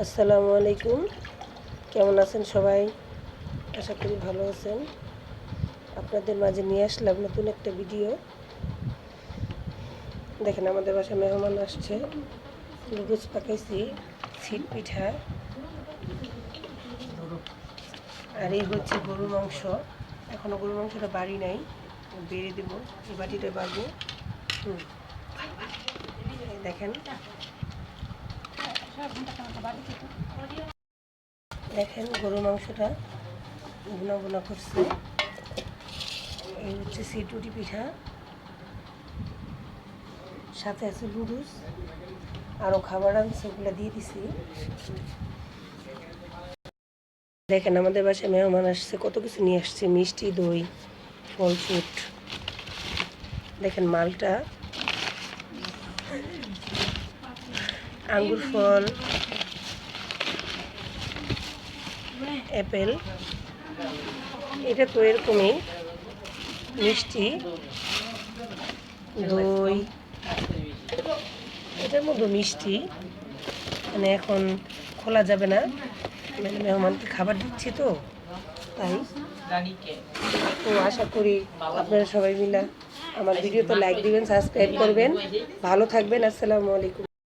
আসসালামু আলাইকুম। কেমন আছেন সবাই? আশা করি ভালো আছেন। আপনাদের মাঝে নিয়ে আসলাম নতুন একটা ভিডিও। দেখেন আমাদের বাসায় মেহমান আসছে। লুডুস পাকাইছি, ছিট পিঠা, আর এই হচ্ছে গরুর মাংস। এখনও গরুর মাংসটা বাড়ি নাই, বেড়ে দেবো। এই বাটিটা বাড়বো। দেখেন দেখেন গরুর মাংসটা ভুনা ভুনা করছে। এই হচ্ছে সিটুটি পিঠা, সাথে আছে লুডুস, আরও খাবার আনছে, ওগুলো দিয়ে দিছি। দেখেন আমাদের বাসায় মেহমান আসছে, কত কিছু নিয়ে আসছে, মিষ্টি, দই, ফল ফ্রুট। দেখেন মালটা, আঙ্গুর ফল, অ্যাপেল। এটা তো এরকমই মিষ্টি, দই, এটার মধ্যে মিষ্টি, মানে এখন খোলা যাবে না, মানে মেহমানকে খাবার দিচ্ছি তো তাই। তো আশা করি আপনারা সবাই মিলে আমার ভিডিওতে লাইক দিবেন, সাবস্ক্রাইব করবেন। ভালো থাকবেন। আসসালামু আলাইকুম।